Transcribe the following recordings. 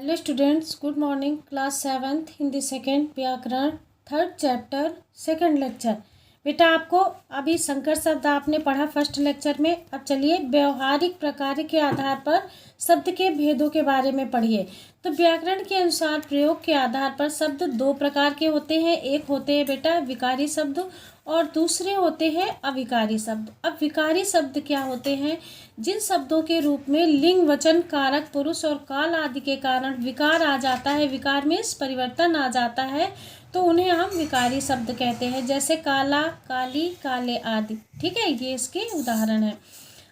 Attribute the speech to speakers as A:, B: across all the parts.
A: Hello students, good morning. Class 7th Hindi second व्याकरण 3rd chapter 2nd lecture. बेटा आपको अभी संकर शब्द आपने पढ़ा फर्स्ट लेक्चर में। अब चलिए व्यवहारिक प्रकार के आधार पर शब्द के भेदों के बारे में पढ़िए। तो व्याकरण के अनुसार प्रयोग के आधार पर शब्द दो प्रकार के होते हैं। एक होते हैं बेटा विकारी शब्द और दूसरे होते हैं अविकारी शब्द। अब विकारी शब्द क्या होते हैं? जिन शब्दों के रूप में लिंग, वचन, कारक, पुरुष और काल आदि के कारण विकार आ जाता है, विकार में परिवर्तन आ जाता है, तो उन्हें हम विकारी शब्द कहते हैं। जैसे काला, काली, काले आदि। ठीक है, ये इसके उदाहरण है।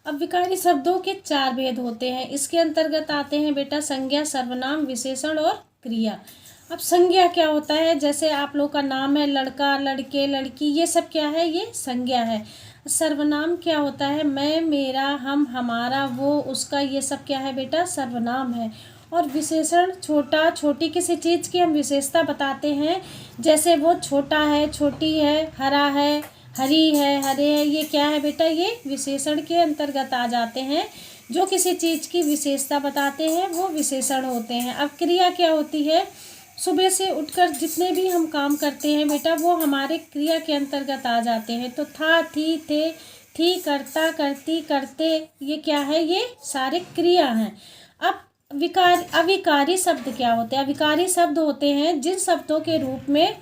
A: अब विकारी शब्दों के 4 भेद होते हैं। इसके अंतर्गत आते हैं बेटा संज्ञा, सर्वनाम, विशेषण और क्रिया। अब संज्ञा क्या होता है? जैसे आप लोग का नाम है, लड़का, लड़के, लड़की, ये सब क्या है? ये संज्ञा है। सर्वनाम क्या होता है? मैं, मेरा, हम, हमारा, वो, उसका, ये सब क्या है बेटा? सर्वनाम है। और विशेषण छोटा, छोटी किसी चीज़ की हम विशेषता बताते हैं। जैसे वो छोटा है, छोटी है, हरा है, हरी है, हरे है, ये क्या है बेटा? ये विशेषण के अंतर्गत आ जाते हैं। जो किसी चीज़ की विशेषता बताते हैं वो विशेषण होते हैं। अब क्रिया क्या होती है? सुबह से उठकर जितने भी हम काम करते हैं बेटा वो हमारे क्रिया के अंतर्गत आ जाते हैं। तो था, थी, थे, थी, करता, करती, करते, ये क्या है? ये सारे क्रिया हैं। अब अविकारी शब्द क्या होते हैं? अविकारी शब्द होते हैं जिन शब्दों के रूप में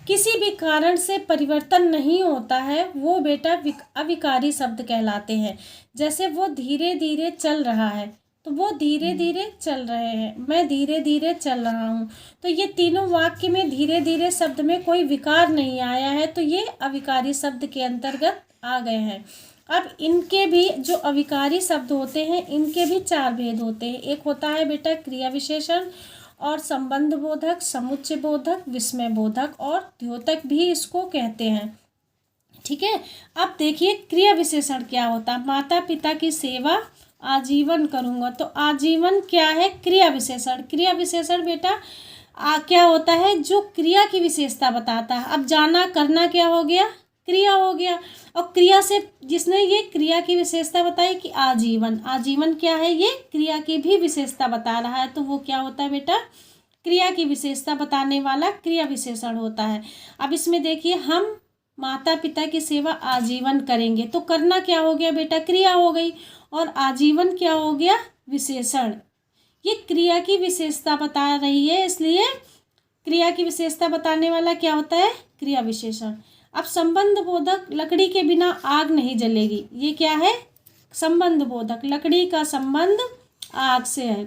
A: किसी भी कारण से परिवर्तन नहीं होता है, वो बेटा अविकारी शब्द कहलाते हैं। जैसे वो धीरे धीरे चल रहा है, तो वो धीरे धीरे चल रहे हैं, मैं धीरे धीरे चल रहा हूँ। तो ये तीनों वाक्य में धीरे धीरे शब्द में कोई विकार नहीं आया है, तो ये अविकारी शब्द के अंतर्गत आ गए हैं। अब इनके भी जो अविकारी शब्द होते हैं इनके भी 4 भेद होते हैं। एक होता है बेटा क्रिया विशेषण और संबंध बोधक, समुच्चय बोधक, विस्मय बोधक और द्योतक भी इसको कहते हैं। ठीक है, अब देखिए क्रिया विशेषण क्या होता है। माता पिता की सेवा आजीवन करूँगा, तो आजीवन क्या है? क्रिया विशेषण। क्रिया विशेषण बेटा क्या होता है? जो क्रिया की विशेषता बताता है। अब जाना, करना क्या हो गया? क्रिया हो गया। और क्रिया से जिसने ये क्रिया की विशेषता बताई कि आजीवन, आजीवन क्या है? ये क्रिया की भी विशेषता बता रहा है, तो वो क्या होता है बेटा? क्रिया की विशेषता बताने वाला क्रिया विशेषण होता है। अब इसमें देखिए हम माता पिता की सेवा आजीवन करेंगे, तो करना क्या हो गया बेटा? क्रिया हो गई। और आजीवन क्या हो गया? विशेषण। ये क्रिया की विशेषता बता रही है, इसलिए क्रिया की विशेषता बताने वाला क्या होता है? क्रिया विशेषण। अब संबंध बोधक, लकड़ी के बिना आग नहीं जलेगी, ये क्या है? संबंध बोधक। लकड़ी का संबंध आग से है,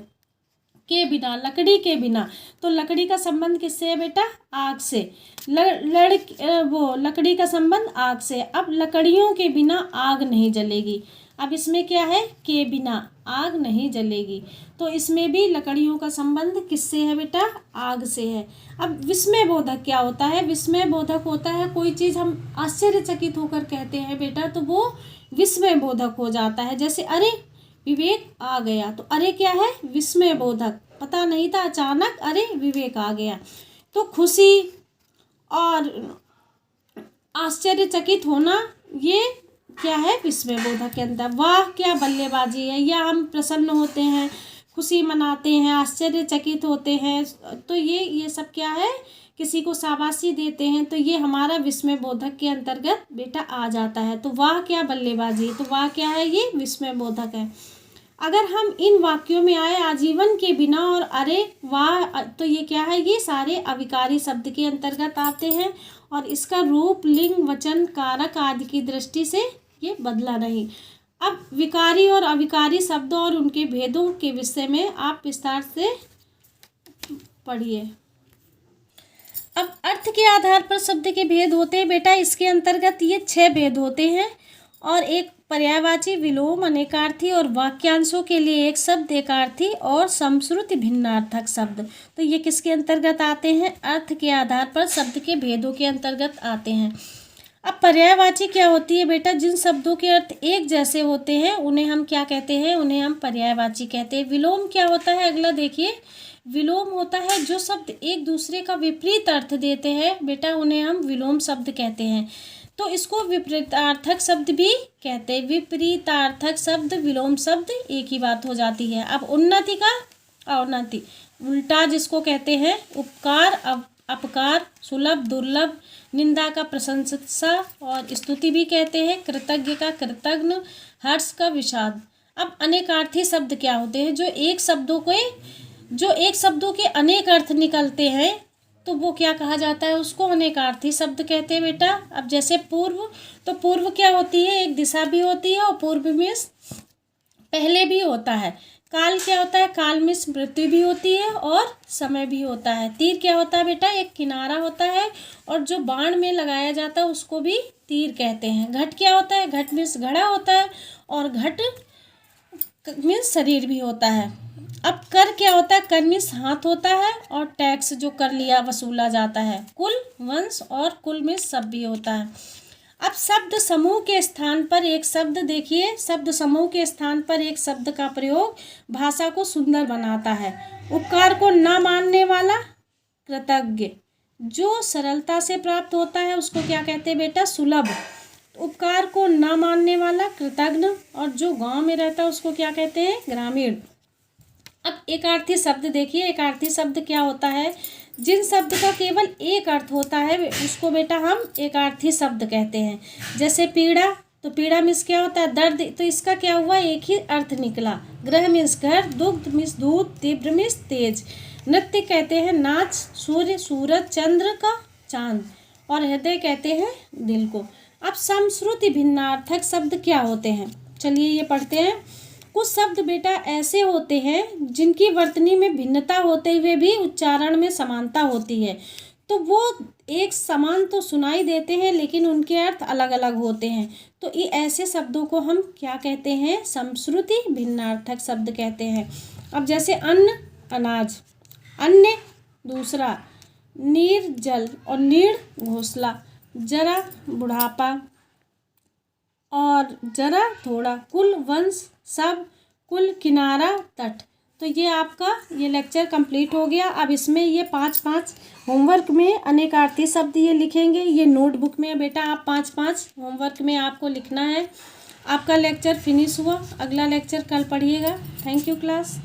A: के बिना, लकड़ी के बिना, तो लकड़ी का संबंध किससे है बेटा? आग से। लकड़ी का संबंध आग से। अब लकड़ियों के बिना आग नहीं जलेगी। अब इसमें क्या है? के बिना आग नहीं जलेगी, तो इसमें भी लकड़ियों का संबंध किससे है बेटा? आग से है। अब विस्मय बोधक क्या होता है? विस्मय बोधक होता है कोई चीज़ हम आश्चर्यचकित होकर कहते हैं बेटा, तो वो विस्मय बोधक हो जाता है। जैसे अरे विवेक आ गया, तो अरे क्या है? विस्मय बोधक। पता नहीं था, अचानक अरे विवेक आ गया। तो खुशी और आश्चर्यचकित होना ये क्या है? विस्मय बोधक के अंदर। वाह क्या बल्लेबाजी है, या हम प्रसन्न होते हैं, खुशी मनाते हैं, आश्चर्यचकित होते हैं, तो ये सब क्या है? किसी को शाबाशी देते हैं, तो ये हमारा विस्मय बोधक के अंतर्गत बेटा आ जाता है। तो वाह क्या बल्लेबाजी, तो वाह क्या है? ये विस्मय बोधक है। अगर हम इन वाक्यों में आए आजीवन के बिना और अरे वाह, तो ये क्या है? ये सारे अविकारी शब्द के अंतर्गत आते हैं। और इसका रूप, लिंग, वचन, कारक आदि की दृष्टि से ये बदला नहीं। अब विकारी और अविकारी शब्दों और उनके भेदों के विषय में आप विस्तार से पढ़िए। अब अर्थ के आधार पर शब्द के भेद होते हैं बेटा। इसके अंतर्गत ये 6 भेद होते हैं। और एक पर्यायवाची, विलोम, अनेकार्थी और वाक्यांशों के लिए एक शब्द एकार्थी और समश्रुति भिन्नार्थक शब्द। तो ये किसके अंतर्गत आते हैं? अर्थ के आधार पर शब्द के भेदों के अंतर्गत आते हैं। अब पर्यायवाची क्या होती है बेटा? जिन शब्दों के अर्थ एक जैसे होते हैं उन्हें हम क्या कहते हैं? उन्हें हम पर्यायवाची कहते हैं। विलोम क्या होता है? अगला देखिए, विलोम होता है जो शब्द एक दूसरे का विपरीत अर्थ देते हैं बेटा, उन्हें हम विलोम शब्द कहते हैं। तो इसको विपरीतार्थक शब्द भी कहते हैं। विपरीतार्थक शब्द, विलोम शब्द एक ही बात हो जाती है। अब उन्नति का अवनति, उल्टा जिसको कहते हैं उपकार, अपकार, सुलभ, दुर्लभ, निंदा का प्रशंसा और स्तुति भी कहते हैं, कृतज्ञ का कृतज्ञ, हर्ष का विषाद। अब अनेकार्थी शब्द क्या होते हैं? जो एक शब्दों के अनेक अर्थ निकलते हैं तो वो क्या कहा जाता है? उसको अनेकार्थी शब्द कहते हैं बेटा। अब जैसे पूर्व, तो पूर्व क्या होती है? एक दिशा भी होती है और पूर्व में पहले भी होता है। काल क्या होता है? काल में मृत्यु भी होती है और समय भी होता है। तीर क्या होता है बेटा? एक किनारा होता है और जो बाण में लगाया जाता है उसको भी तीर कहते हैं। घट क्या होता है? घट मीन्स घड़ा होता है और घट मीन्स शरीर भी होता है। अब कर क्या होता है? कर मीन्स हाथ होता है और टैक्स जो कर लिया वसूला जाता है। कुल वंश और कुल मीन्स सब भी होता है। अब शब्द समूह के स्थान पर एक शब्द, देखिए शब्द समूह के स्थान पर एक शब्द का प्रयोग भाषा को सुंदर बनाता है। उपकार को न मानने वाला कृतज्ञ, जो सरलता से प्राप्त होता है उसको क्या कहते हैं बेटा? सुलभ। उपकार को न मानने वाला कृतज्ञ और जो गांव में रहता है उसको क्या कहते हैं? ग्रामीण। अब एकार्थी शब्द देखिए, एकार्थी शब्द क्या होता है? जिन शब्द का केवल एक अर्थ होता है उसको बेटा हम एकार्थी शब्द कहते हैं। जैसे पीड़ा, तो पीड़ा मीन्स क्या होता है? दर्द, तो इसका क्या हुआ? एक ही अर्थ निकला। ग्रह मीन्स घर, दुग्ध मीन्स दूध, तीव्र मीन्स तेज। नृत्य कहते हैं नाच, सूर्य सूरज, चंद्र का चांद, और हृदय कहते हैं दिल को। अब समश्रुति भिन्नार्थक शब्द क्या होते हैं? चलिए ये पढ़ते हैं। कुछ शब्द बेटा ऐसे होते हैं जिनकी वर्तनी में भिन्नता होते हुए भी उच्चारण में समानता होती है, तो वो एक समान तो सुनाई देते हैं लेकिन उनके अर्थ अलग अलग होते हैं। तो ये ऐसे शब्दों को हम क्या कहते हैं? समश्रुति भिन्नार्थक शब्द कहते हैं। अब जैसे अन्न अनाज, अन्य दूसरा, नीर जल और नीड़ घोंसला, जरा बुढ़ापा और जरा थोड़ा, कुल वंश सब, कुल किनारा तट। तो ये आपका ये लेक्चर कंप्लीट हो गया। अब इसमें ये 5-5 होमवर्क में अनेकार्थी शब्द ये लिखेंगे। ये नोटबुक में बेटा आप 5-5 होमवर्क में आपको लिखना है। आपका लेक्चर फिनिश हुआ। अगला लेक्चर कल पढ़िएगा। Thank you class.